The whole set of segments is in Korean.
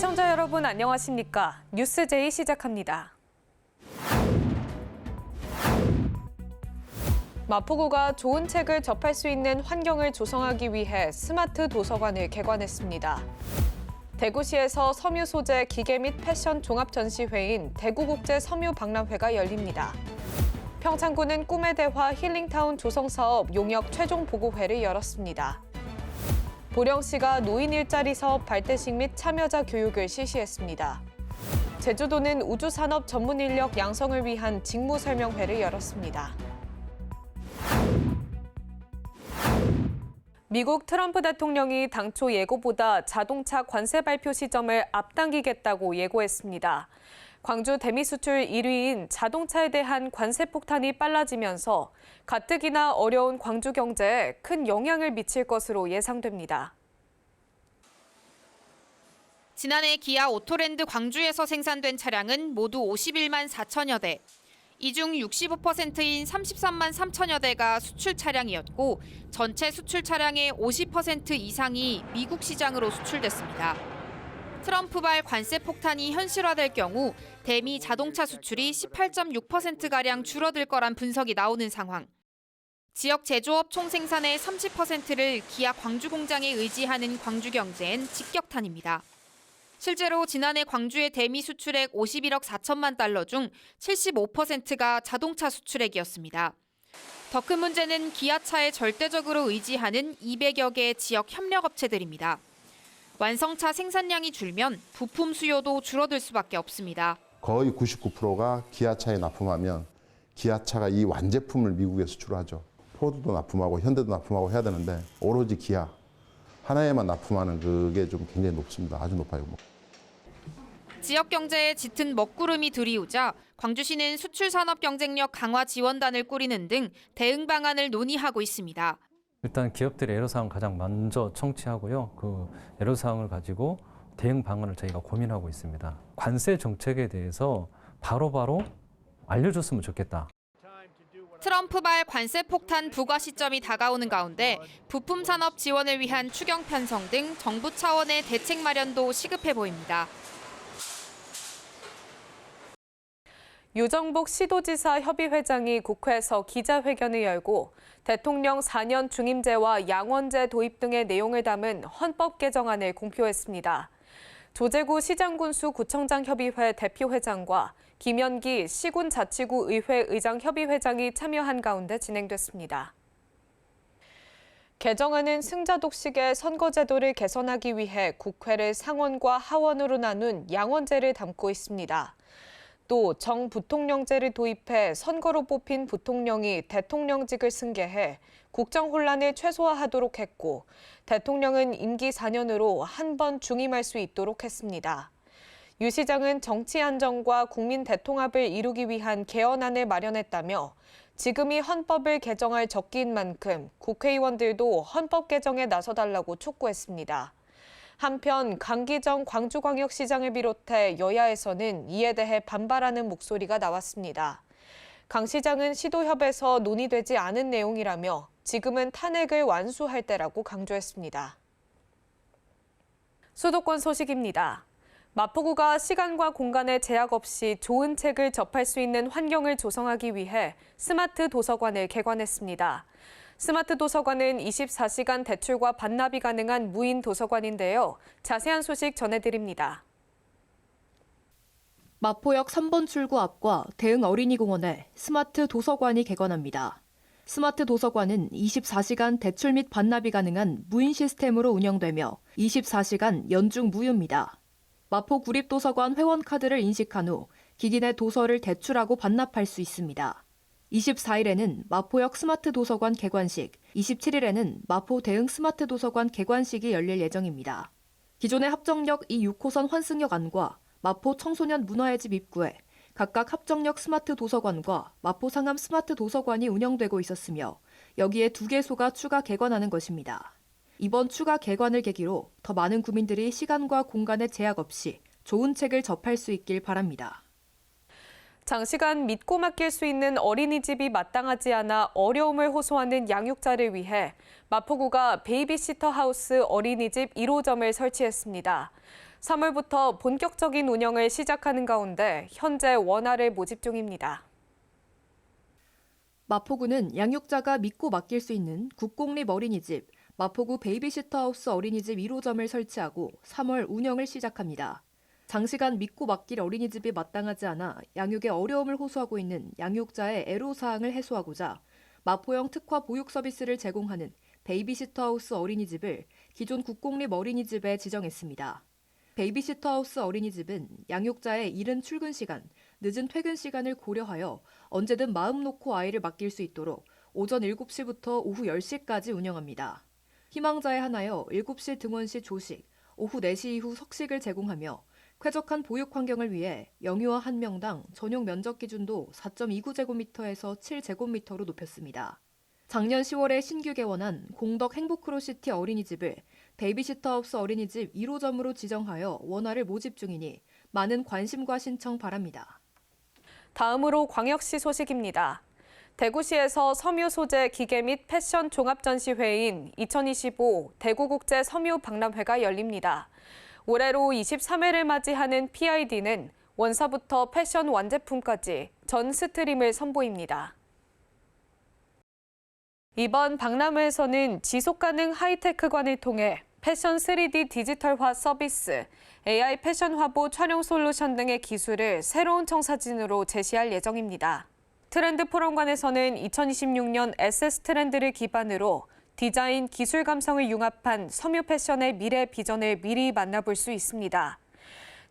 시청자 여러분 안녕하십니까? 뉴스제이 시작합니다. 마포구가 좋은 책을 접할 수 있는 환경을 조성하기 위해 스마트 도서관을 개관했습니다. 대구시에서 섬유 소재 기계 및 패션 종합 전시회인 대구국제 섬유 박람회가 열립니다. 평창구는 꿈의 대화 힐링타운 조성 사업 용역 최종 보고회를 열었습니다. 보령시가 노인 일자리 사업 발대식 및 참여자 교육을 실시했습니다. 제주도는 우주산업 전문 인력 양성을 위한 직무 설명회를 열었습니다. 미국 트럼프 대통령이 당초 예고보다 자동차 관세 발표 시점을 앞당기겠다고 예고했습니다. 광주 대미 수출 1위인 자동차에 대한 관세 폭탄이 빨라지면서 가뜩이나 어려운 광주 경제에 큰 영향을 미칠 것으로 예상됩니다. 지난해 기아 오토랜드 광주에서 생산된 차량은 모두 51만 4천여 대. 이 중 65%인 33만 3천여 대가 수출 차량이었고 전체 수출 차량의 50% 이상이 미국 시장으로 수출됐습니다. 트럼프발 관세 폭탄이 현실화될 경우 대미 자동차 수출이 18.6%가량 줄어들 거란 분석이 나오는 상황. 지역 제조업 총생산의 30%를 기아 광주 공장에 의지하는 광주 경제엔 직격탄입니다. 실제로 지난해 광주의 대미 수출액 51억 4천만 달러 중 75%가 자동차 수출액이었습니다. 더 큰 문제는 기아차에 절대적으로 의지하는 200여 개의 지역 협력업체들입니다. 완성차 생산량이 줄면 부품 수요도 줄어들 수밖에 없습니다. 거의 99%가 기아차에 납품하면 기아차가 이 완제품을 미국에 수출하죠. 포드도 납품하고 현대도 납품하고 해야 되는데 오로지 기아 하나에만 납품하는 그게 좀 굉장히 높습니다. 아주 높아요. 지역 경제에 짙은 먹구름이 들이우자 광주시는 수출 산업 경쟁력 강화 지원단을 꾸리는 등 대응 방안을 논의하고 있습니다. 일단 기업들의 애로사항을 가장 먼저 청취하고요. 그 애로사항을 가지고 대응 방안을 저희가 고민하고 있습니다. 관세 정책에 대해서 바로바로 알려줬으면 좋겠다. 트럼프발 관세 폭탄 부과 시점이 다가오는 가운데 부품 산업 지원을 위한 추경 편성 등 정부 차원의 대책 마련도 시급해 보입니다. 유정복 시도지사 협의회장이 국회에서 기자회견을 열고 대통령 4년 중임제와 양원제 도입 등의 내용을 담은 헌법 개정안을 공표했습니다. 조재구 시장군수 구청장 협의회 대표회장과 김현기 시군자치구 의회 의장 협의회장이 참여한 가운데 진행됐습니다. 개정안은 승자독식의 선거제도를 개선하기 위해 국회를 상원과 하원으로 나눈 양원제를 담고 있습니다. 또 정부통령제를 도입해 선거로 뽑힌 부통령이 대통령직을 승계해 국정 혼란을 최소화하도록 했고 대통령은 임기 4년으로 한 번 중임할 수 있도록 했습니다. 유 시장은 정치 안정과 국민 대통합을 이루기 위한 개헌안을 마련했다며 지금이 헌법을 개정할 적기인 만큼 국회의원들도 헌법 개정에 나서달라고 촉구했습니다. 한편 강기정 광주광역시장을 비롯해 여야에서는 이에 대해 반발하는 목소리가 나왔습니다. 강 시장은 시도협에서 논의되지 않은 내용이라며 지금은 탄핵을 완수할 때라고 강조했습니다. 수도권 소식입니다. 마포구가 시간과 공간에 제약 없이 좋은 책을 접할 수 있는 환경을 조성하기 위해 스마트 도서관을 개관했습니다. 스마트 도서관은 24시간 대출과 반납이 가능한 무인 도서관인데요. 자세한 소식 전해드립니다. 마포역 3번 출구 앞과 대흥 어린이공원에 스마트 도서관이 개관합니다. 스마트 도서관은 24시간 대출 및 반납이 가능한 무인 시스템으로 운영되며 24시간 연중 무휴입니다. 마포 구립도서관 회원카드를 인식한 후 기기 내 도서를 대출하고 반납할 수 있습니다. 24일에는 마포역 스마트 도서관 개관식, 27일에는 마포 대흥 스마트 도서관 개관식이 열릴 예정입니다. 기존의 합정역 2-6호선 환승역 안과 마포 청소년 문화의 집 입구에 각각 합정역 스마트 도서관과 마포 상암 스마트 도서관이 운영되고 있었으며 여기에 2개소가 추가 개관하는 것입니다. 이번 추가 개관을 계기로 더 많은 구민들이 시간과 공간에 제약 없이 좋은 책을 접할 수 있길 바랍니다. 장시간 믿고 맡길 수 있는 어린이집이 마땅하지 않아 어려움을 호소하는 양육자를 위해 마포구가 베이비시터 하우스 어린이집 1호점을 설치했습니다. 3월부터 본격적인 운영을 시작하는 가운데 현재 원화를 모집 중입니다. 마포구는 양육자가 믿고 맡길 수 있는 국공립 어린이집, 마포구 베이비시터하우스 어린이집 1호점을 설치하고 3월 운영을 시작합니다. 장시간 믿고 맡길 어린이집이 마땅하지 않아 양육에 어려움을 호소하고 있는 양육자의 애로사항을 해소하고자 마포형 특화 보육 서비스를 제공하는 베이비시터하우스 어린이집을 기존 국공립 어린이집에 지정했습니다. 베이비시터하우스 어린이집은 양육자의 이른 출근 시간, 늦은 퇴근 시간을 고려하여 언제든 마음 놓고 아이를 맡길 수 있도록 오전 7시부터 오후 10시까지 운영합니다. 희망자에 한하여 7시 등원 시 조식, 오후 4시 이후 석식을 제공하며 쾌적한 보육 환경을 위해 영유아 1명당 전용 면적 기준도 4.29제곱미터에서 7제곱미터로 높였습니다. 작년 10월에 신규 개원한 공덕 행복크로시티 어린이집을 베이비시터하우스 어린이집 1호점으로 지정하여 원화를 모집 중이니 많은 관심과 신청 바랍니다. 다음으로 광역시 소식입니다. 대구시에서 섬유 소재 기계 및 패션 종합전시회인 2025 대구국제 섬유 박람회가 열립니다. 올해로 23회를 맞이하는 PID는 원사부터 패션 완제품까지 전 스트림을 선보입니다. 이번 박람회에서는 지속가능 하이테크관을 통해 패션 3D 디지털화 서비스, AI 패션 화보 촬영 솔루션 등의 기술을 새로운 청사진으로 제시할 예정입니다. 트렌드 포럼관에서는 2026년 SS 트렌드를 기반으로 디자인, 기술 감성을 융합한 섬유 패션의 미래 비전을 미리 만나볼 수 있습니다.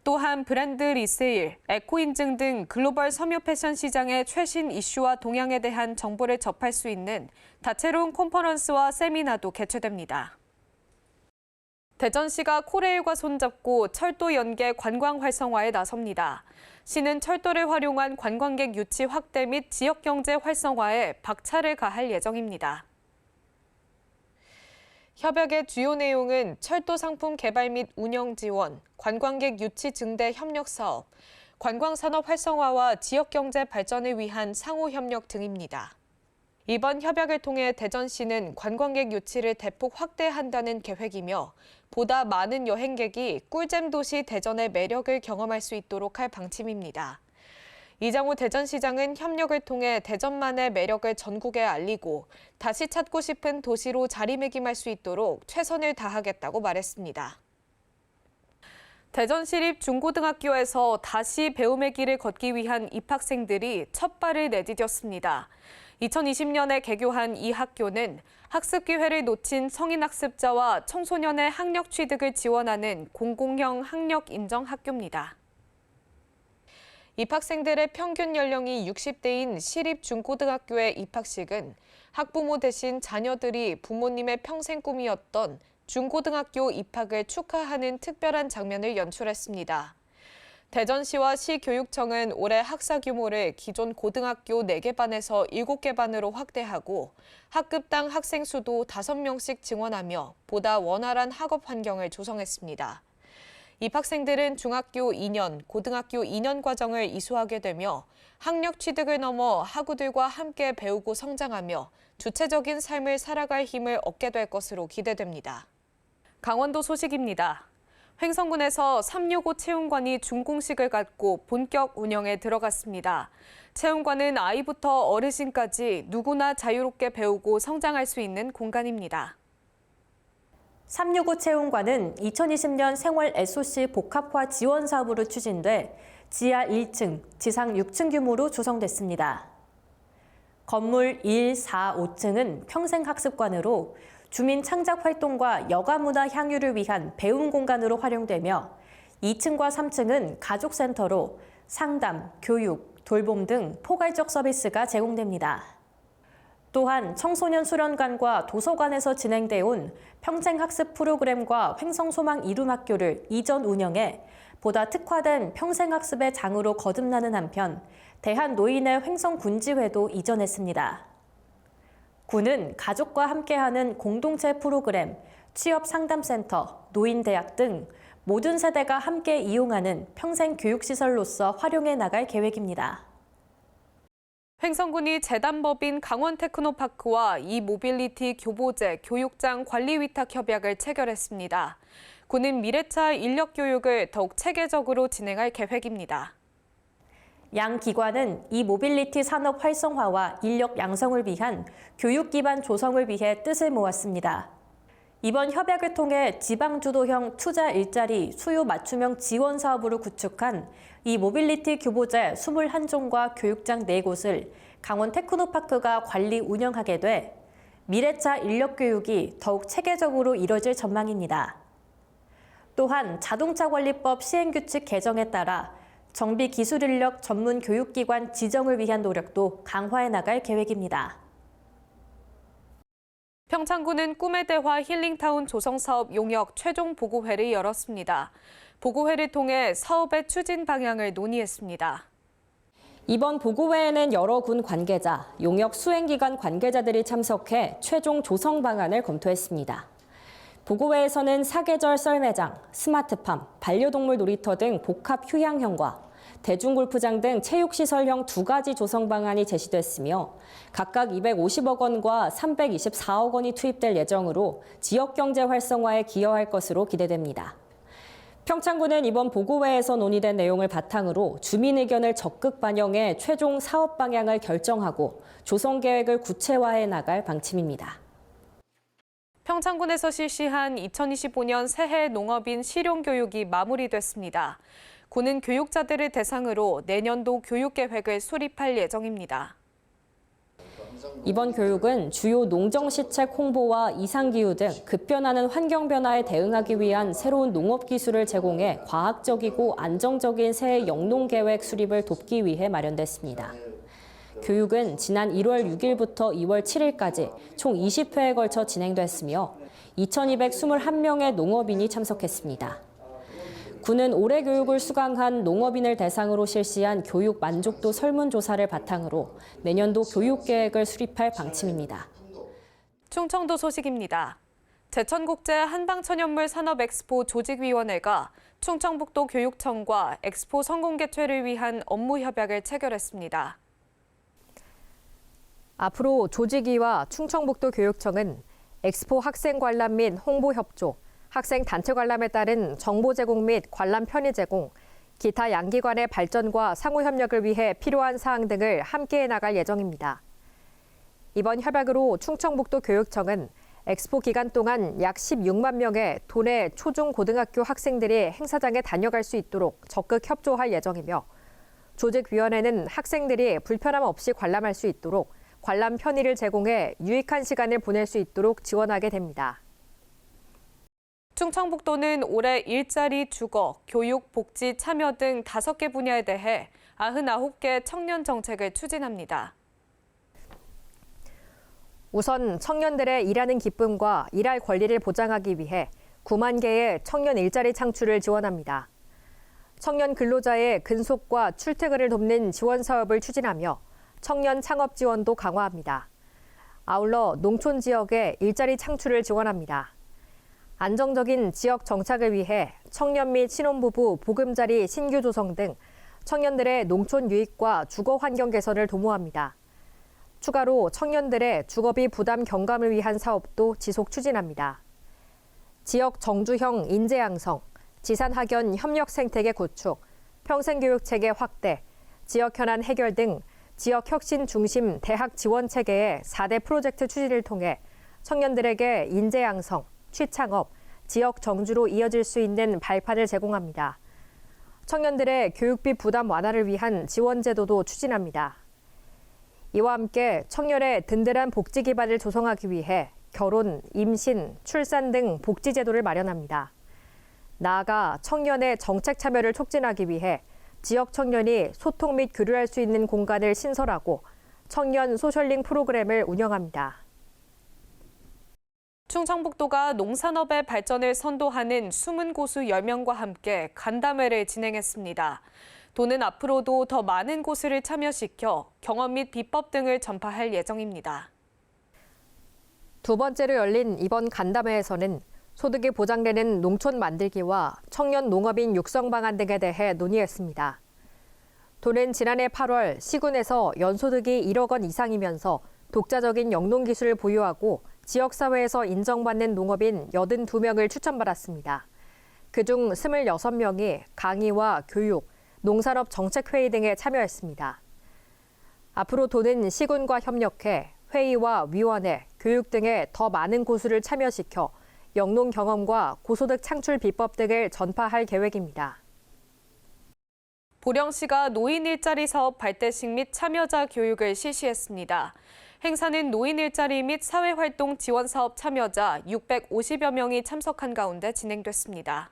또한 브랜드 리세일, 에코 인증 등 글로벌 섬유 패션 시장의 최신 이슈와 동향에 대한 정보를 접할 수 있는 다채로운 컨퍼런스와 세미나도 개최됩니다. 대전시가 코레일과 손잡고 철도 연계 관광 활성화에 나섭니다. 시는 철도를 활용한 관광객 유치 확대 및 지역경제 활성화에 박차를 가할 예정입니다. 협약의 주요 내용은 철도 상품 개발 및 운영 지원, 관광객 유치 증대 협력 사업, 관광산업 활성화와 지역경제 발전을 위한 상호 협력 등입니다. 이번 협약을 통해 대전시는 관광객 유치를 대폭 확대한다는 계획이며 보다 많은 여행객이 꿀잼 도시 대전의 매력을 경험할 수 있도록 할 방침입니다. 이장호 대전시장은 협력을 통해 대전만의 매력을 전국에 알리고 다시 찾고 싶은 도시로 자리매김할 수 있도록 최선을 다하겠다고 말했습니다. 대전시립 중고등학교에서 다시 배움의 길을 걷기 위한 입학생들이 첫 발을 내디뎠습니다. 2020년에 개교한 이 학교는 학습 기회를 놓친 성인학습자와 청소년의 학력 취득을 지원하는 공공형 학력 인정 학교입니다. 입학생들의 평균 연령이 60대인 시립 중고등학교의 입학식은 학부모 대신 자녀들이 부모님의 평생 꿈이었던 중고등학교 입학을 축하하는 특별한 장면을 연출했습니다. 대전시와 시교육청은 올해 학사 규모를 기존 고등학교 4개 반에서 7개 반으로 확대하고 학급당 학생 수도 5명씩 증원하며 보다 원활한 학업 환경을 조성했습니다. 입학생들은 중학교 2년, 고등학교 2년 과정을 이수하게 되며 학력 취득을 넘어 학우들과 함께 배우고 성장하며 주체적인 삶을 살아갈 힘을 얻게 될 것으로 기대됩니다. 강원도 소식입니다. 횡성군에서 365 체험관이 준공식을 갖고 본격 운영에 들어갔습니다. 체험관은 아이부터 어르신까지 누구나 자유롭게 배우고 성장할 수 있는 공간입니다. 365 체험관은 2020년 생활 SOC 복합화 지원 사업으로 추진돼 지하 1층, 지상 6층 규모로 조성됐습니다. 건물 1, 4, 5층은 평생학습관으로 주민 창작 활동과 여가 문화 향유를 위한 배움 공간으로 활용되며 2층과 3층은 가족센터로 상담, 교육, 돌봄 등 포괄적 서비스가 제공됩니다. 또한 청소년 수련관과 도서관에서 진행돼 온 평생학습 프로그램과 횡성소망 이룸학교를 이전 운영해 보다 특화된 평생학습의 장으로 거듭나는 한편 대한노인의 횡성군지회도 이전했습니다. 군은 가족과 함께하는 공동체 프로그램, 취업상담센터, 노인대학 등 모든 세대가 함께 이용하는 평생교육시설로서 활용해 나갈 계획입니다. 횡성군이 재단법인 강원테크노파크와 이모빌리티 교보제 교육장 관리위탁 협약을 체결했습니다. 군은 미래차 인력 교육을 더욱 체계적으로 진행할 계획입니다. 양 기관은 이 모빌리티 산업 활성화와 인력 양성을 위한 교육 기반 조성을 위해 뜻을 모았습니다. 이번 협약을 통해 지방주도형 투자 일자리 수요 맞춤형 지원 사업으로 구축한 이 모빌리티 교보제 21종과 교육장 4곳을 강원 테크노파크가 관리 운영하게 돼 미래차 인력 교육이 더욱 체계적으로 이뤄질 전망입니다. 또한 자동차관리법 시행규칙 개정에 따라 정비기술인력 전문 교육기관 지정을 위한 노력도 강화해 나갈 계획입니다. 평창군은 꿈의 대화 힐링타운 조성사업 용역 최종 보고회를 열었습니다. 보고회를 통해 사업의 추진 방향을 논의했습니다. 이번 보고회에는 여러 군 관계자, 용역 수행기관 관계자들이 참석해 최종 조성 방안을 검토했습니다. 보고회에서는 사계절 썰매장, 스마트팜, 반려동물 놀이터 등 복합 휴양형과 대중골프장 등 체육시설형 2가지 조성 방안이 제시됐으며 각각 250억 원과 324억 원이 투입될 예정으로 지역경제 활성화에 기여할 것으로 기대됩니다. 평창군은 이번 보고회에서 논의된 내용을 바탕으로 주민 의견을 적극 반영해 최종 사업 방향을 결정하고 조성 계획을 구체화해 나갈 방침입니다. 평창군에서 실시한 2025년 새해 농업인 실용교육이 마무리됐습니다. 군은 교육자들을 대상으로 내년도 교육계획을 수립할 예정입니다. 이번 교육은 주요 농정시책 홍보와 이상기후 등 급변하는 환경 변화에 대응하기 위한 새로운 농업 기술을 제공해 과학적이고 안정적인 새해 영농계획 수립을 돕기 위해 마련됐습니다. 교육은 지난 1월 6일부터 2월 7일까지 총 20회에 걸쳐 진행됐으며 2,221명의 농업인이 참석했습니다. 군은 올해 교육을 수강한 농업인을 대상으로 실시한 교육 만족도 설문조사를 바탕으로 내년도 교육계획을 수립할 방침입니다. 충청도 소식입니다. 제천국제 한방천연물 산업엑스포 조직위원회가 충청북도 교육청과 엑스포 성공 개최를 위한 업무 협약을 체결했습니다. 앞으로 조직위와 충청북도 교육청은 엑스포 학생 관람 및 홍보 협조, 학생 단체 관람에 따른 정보 제공 및 관람 편의 제공, 기타 양기관의 발전과 상호 협력을 위해 필요한 사항 등을 함께해 나갈 예정입니다. 이번 협약으로 충청북도 교육청은 엑스포 기간 동안 약 16만 명의 도내 초중 고등학교 학생들이 행사장에 다녀갈 수 있도록 적극 협조할 예정이며 조직위원회는 학생들이 불편함 없이 관람할 수 있도록 관람 편의를 제공해 유익한 시간을 보낼 수 있도록 지원하게 됩니다. 충청북도는 올해 일자리, 주거, 교육, 복지, 참여 등 5개 분야에 대해 99개 청년 정책을 추진합니다. 우선 청년들의 일하는 기쁨과 일할 권리를 보장하기 위해 9만 개의 청년 일자리 창출을 지원합니다. 청년 근로자의 근속과 출퇴근을 돕는 지원 사업을 추진하며 청년 창업 지원도 강화합니다. 아울러 농촌 지역의 일자리 창출을 지원합니다. 안정적인 지역 정착을 위해 청년 및 신혼부부 보금자리 신규 조성 등 청년들의 농촌 유익과 주거 환경 개선을 도모합니다. 추가로 청년들의 주거비 부담 경감을 위한 사업도 지속 추진합니다. 지역 정주형 인재 양성, 지산 학연 협력 생태계 구축, 평생교육 체계 확대, 지역 현안 해결 등 지역 혁신 중심 대학 지원 체계의 4대 프로젝트 추진을 통해 청년들에게 인재 양성, 취창업, 지역 정주로 이어질 수 있는 발판을 제공합니다. 청년들의 교육비 부담 완화를 위한 지원 제도도 추진합니다. 이와 함께 청년의 든든한 복지 기반을 조성하기 위해 결혼, 임신, 출산 등 복지 제도를 마련합니다. 나아가 청년의 정책 참여를 촉진하기 위해 지역 청년이 소통 및 교류할 수 있는 공간을 신설하고 청년 소셜링 프로그램을 운영합니다. 충청북도가 농산업의 발전을 선도하는 숨은 고수 10명과 함께 간담회를 진행했습니다. 도는 앞으로도 더 많은 고수를 참여시켜 경험 및 비법 등을 전파할 예정입니다. 두 번째로 열린 이번 간담회에서는 소득이 보장되는 농촌 만들기와 청년 농업인 육성 방안 등에 대해 논의했습니다. 도는 지난해 8월 시군에서 연소득이 1억 원 이상이면서 독자적인 영농 기술을 보유하고 지역사회에서 인정받는 농업인 82명을 추천받았습니다. 그중 26명이 강의와 교육, 농산업 정책회의 등에 참여했습니다. 앞으로 도는 시군과 협력해 회의와 위원회, 교육 등에 더 많은 고수를 참여시켜 영농 경험과 고소득 창출 비법 등을 전파할 계획입니다. 보령시가 노인 일자리 사업 발대식 및 참여자 교육을 실시했습니다. 행사는 노인 일자리 및 사회활동 지원 사업 참여자 650여 명이 참석한 가운데 진행됐습니다.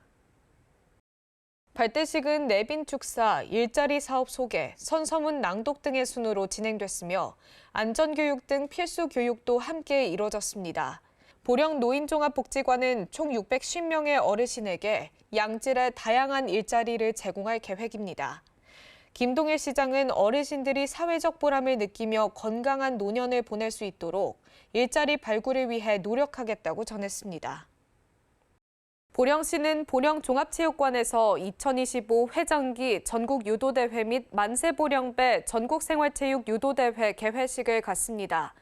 발대식은 내빈 축사, 일자리 사업 소개, 선서문 낭독 등의 순으로 진행됐으며 안전교육 등 필수 교육도 함께 이뤄졌습니다. 보령 노인종합복지관은 총 650명의 어르신에게 양질의 다양한 일자리를 제공할 계획입니다. 김동일 시장은 어르신들이 사회적 보람을 느끼며 건강한 노년을 보낼 수 있도록 일자리 발굴을 위해 노력하겠다고 전했습니다. 보령시는 보령종합체육관에서 2025 회장기 전국유도대회 및 만세보령배 전국생활체육 유도대회 개회식을 갖습니다.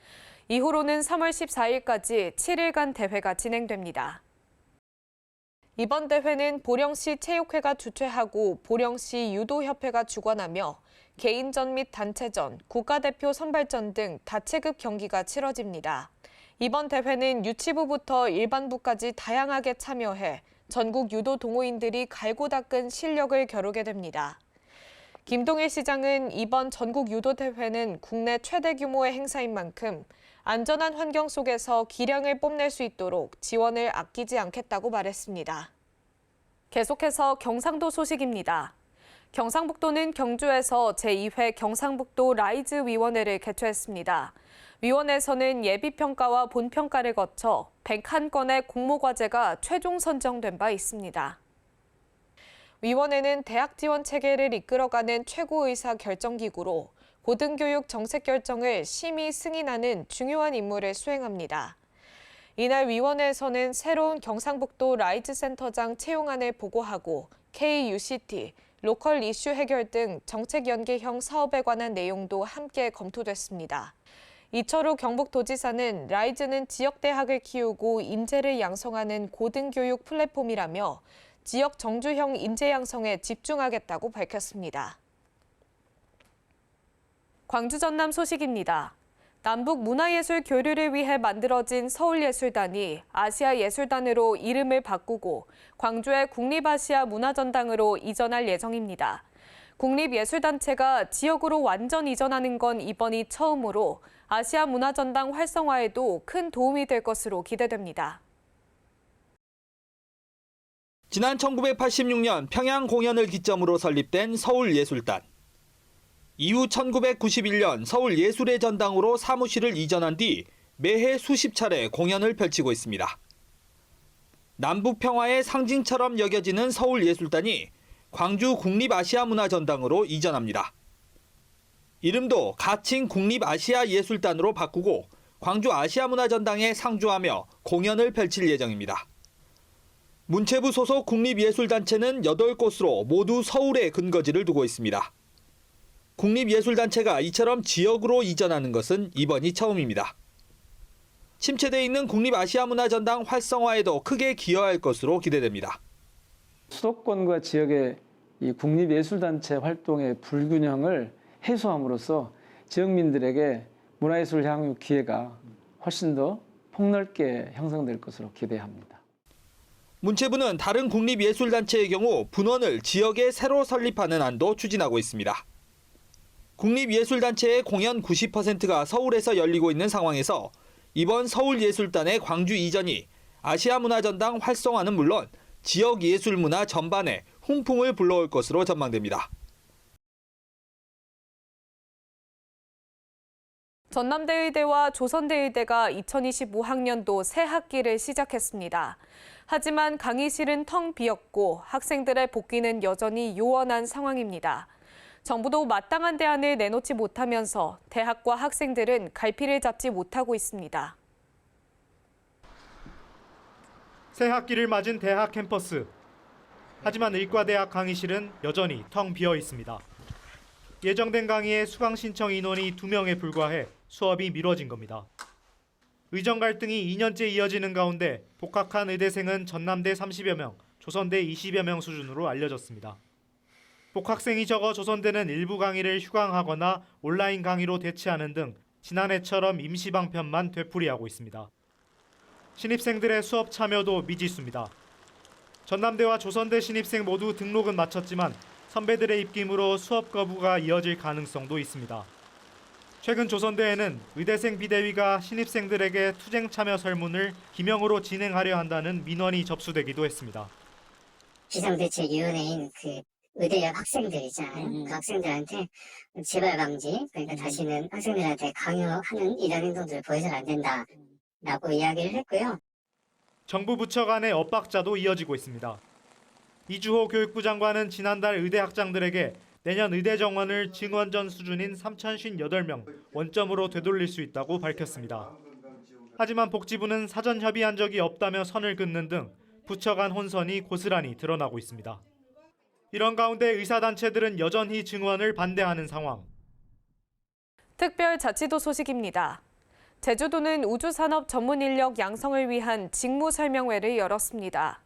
이후로는 3월 14일까지 7일간 대회가 진행됩니다. 이번 대회는 보령시 체육회가 주최하고 보령시 유도협회가 주관하며 개인전 및 단체전, 국가대표 선발전 등 다체급 경기가 치러집니다. 이번 대회는 유치부부터 일반부까지 다양하게 참여해 전국 유도 동호인들이 갈고 닦은 실력을 겨루게 됩니다. 김동일 시장은 이번 전국 유도 대회는 국내 최대 규모의 행사인 만큼 안전한 환경 속에서 기량을 뽐낼 수 있도록 지원을 아끼지 않겠다고 말했습니다. 계속해서 경상도 소식입니다. 경상북도는 경주에서 제2회 경상북도 라이즈 위원회를 개최했습니다. 위원회에서는 예비평가와 본평가를 거쳐 101건의 공모과제가 최종 선정된 바 있습니다. 위원회는 대학 지원 체계를 이끌어가는 최고의사 결정기구로 고등교육 정책 결정을 심의 승인하는 중요한 임무를 수행합니다. 이날 위원회에서는 새로운 경상북도 라이즈 센터장 채용안을 보고하고 KUCT, 로컬 이슈 해결 등 정책 연계형 사업에 관한 내용도 함께 검토됐습니다. 이철우 경북도지사는 라이즈는 지역대학을 키우고 인재를 양성하는 고등교육 플랫폼이라며 지역 정주형 인재 양성에 집중하겠다고 밝혔습니다. 광주 전남 소식입니다. 남북 문화예술 교류를 위해 만들어진 서울예술단이 아시아예술단으로 이름을 바꾸고 광주의 국립아시아문화전당으로 이전할 예정입니다. 국립예술단체가 지역으로 완전 이전하는 건 이번이 처음으로 아시아문화전당 활성화에도 큰 도움이 될 것으로 기대됩니다. 지난 1986년 평양 공연을 기점으로 설립된 서울예술단. 이후 1991년 서울예술의 전당으로 사무실을 이전한 뒤 매해 수십 차례 공연을 펼치고 있습니다. 남북 평화의 상징처럼 여겨지는 서울예술단이 광주 국립아시아문화전당으로 이전합니다. 이름도 가칭 국립아시아예술단으로 바꾸고 광주 아시아문화전당에 상주하며 공연을 펼칠 예정입니다. 문체부 소속 국립예술단체는 8곳으로 모두 서울에 근거지를 두고 있습니다. 국립예술단체가 이처럼 지역으로 이전하는 것은 이번이 처음입니다. 침체돼 있는 국립아시아문화전당 활성화에도 크게 기여할 것으로 기대됩니다. 수도권과 지역의 이 국립예술단체 활동의 불균형을 해소함으로써 지역민들에게 문화예술 향유 기회가 훨씬 더 폭넓게 형성될 것으로 기대합니다. 문체부는 다른 국립예술단체의 경우 분원을 지역에 새로 설립하는 안도 추진하고 있습니다. 국립예술단체의 공연 90%가 서울에서 열리고 있는 상황에서 이번 서울예술단의 광주 이전이 아시아문화전당 활성화는 물론 지역 예술문화 전반에 훈풍을 불러올 것으로 전망됩니다. 전남대의대와 조선대의대가 2025학년도 새 학기를 시작했습니다. 하지만 강의실은 텅 비었고 학생들의 복귀는 여전히 요원한 상황입니다. 정부도 마땅한 대안을 내놓지 못하면서 대학과 학생들은 갈피를 잡지 못하고 있습니다. 새 학기를 맞은 대학 캠퍼스. 하지만 의과대학 강의실은 여전히 텅 비어 있습니다. 예정된 강의에 수강 신청 인원이 2명에 불과해 수업이 미뤄진 겁니다. 의정 갈등이 2년째 이어지는 가운데 복학한 의대생은 전남대 30여 명, 조선대 20여 명 수준으로 알려졌습니다. 복학생이 적어 조선대는 일부 강의를 휴강하거나 온라인 강의로 대체하는 등 지난해처럼 임시 방편만 되풀이하고 있습니다. 신입생들의 수업 참여도 미지수입니다. 전남대와 조선대 신입생 모두 등록은 마쳤지만 선배들의 입김으로 수업 거부가 이어질 가능성도 있습니다. 최근 조선대에는 의대생 비대위가 신입생들에게 투쟁 참여 설문을 기명으로 진행하려 한다는 민원이 접수되기도 했습니다. 비상대책위원회인 의대학 학생들 있잖아요. 그 학생들한테 재발 방지, 그러니까 다시는 학생들한테 강요하는 이런 행동들을 보여서는 안 된다라고 이야기를 했고요. 정부 부처 간의 엇박자도 이어지고 있습니다. 이주호 교육부 장관은 지난달 의대 학장들에게 내년 의대 정원을 증원전 수준인 3,058명 원점으로 되돌릴 수 있다고 밝혔습니다. 하지만 복지부는 사전 협의한 적이 없다며 선을 긋는 등 부처 간 혼선이 고스란히 드러나고 있습니다. 이런 가운데 의사단체들은 여전히 증원을 반대하는 상황. 특별자치도 소식입니다. 제주도는 우주산업 전문 인력 양성을 위한 직무설명회를 열었습니다.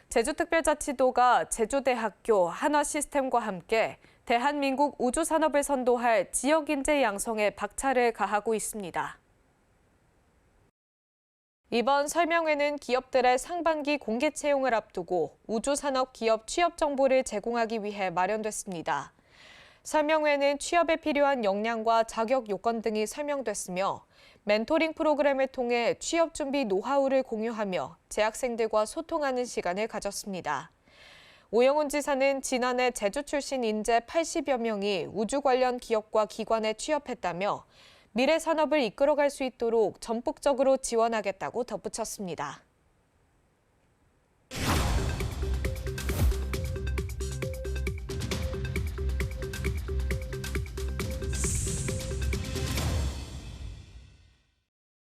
제주특별자치도가 제주대학교, 한화시스템과 함께 대한민국 우주산업을 선도할 지역인재 양성에 박차를 가하고 있습니다. 이번 설명회는 기업들의 상반기 공개 채용을 앞두고 우주산업 기업 취업 정보를 제공하기 위해 마련됐습니다. 설명회는 취업에 필요한 역량과 자격 요건 등이 설명됐으며 멘토링 프로그램을 통해 취업 준비 노하우를 공유하며 재학생들과 소통하는 시간을 가졌습니다. 오영훈 지사는 지난해 제주 출신 인재 80여 명이 우주 관련 기업과 기관에 취업했다며 미래 산업을 이끌어갈 수 있도록 전폭적으로 지원하겠다고 덧붙였습니다.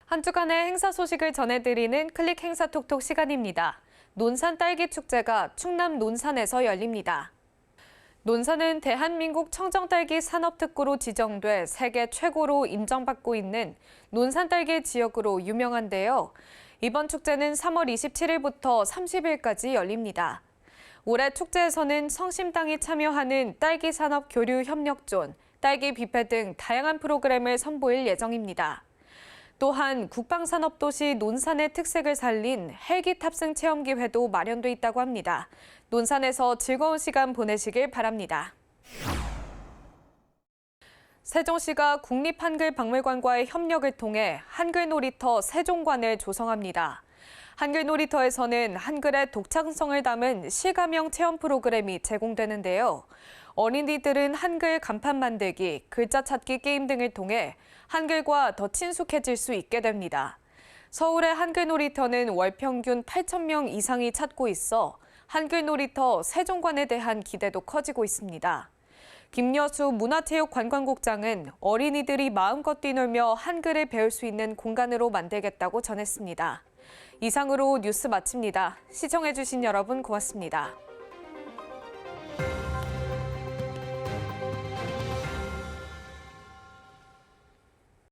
한 주간의 행사 소식을 전해드리는 클릭 행사 톡톡 시간입니다. 논산 딸기 축제가 충남 논산에서 열립니다. 논산은 대한민국 청정딸기 산업특구로 지정돼 세계 최고로 인정받고 있는 논산 딸기 지역으로 유명한데요. 이번 축제는 3월 27일부터 30일까지 열립니다. 올해 축제에서는 성심당이 참여하는 딸기 산업 교류 협력존, 딸기 뷔페 등 다양한 프로그램을 선보일 예정입니다. 또한 국방산업도시 논산의 특색을 살린 헬기 탑승 체험 기회도 마련돼 있다고 합니다. 논산에서 즐거운 시간 보내시길 바랍니다. 세종시가 국립한글박물관과의 협력을 통해 한글 놀이터 세종관을 조성합니다. 한글 놀이터에서는 한글의 독창성을 담은 실감형 체험 프로그램이 제공되는데요. 어린이들은 한글 간판 만들기, 글자 찾기 게임 등을 통해 한글과 더 친숙해질 수 있게 됩니다. 서울의 한글 놀이터는 월 평균 8,000명 이상이 찾고 있어 한글 놀이터 세종관에 대한 기대도 커지고 있습니다. 김여수 문화체육관광국장은 어린이들이 마음껏 뛰놀며 한글을 배울 수 있는 공간으로 만들겠다고 전했습니다. 이상으로 뉴스 마칩니다. 시청해주신 여러분 고맙습니다.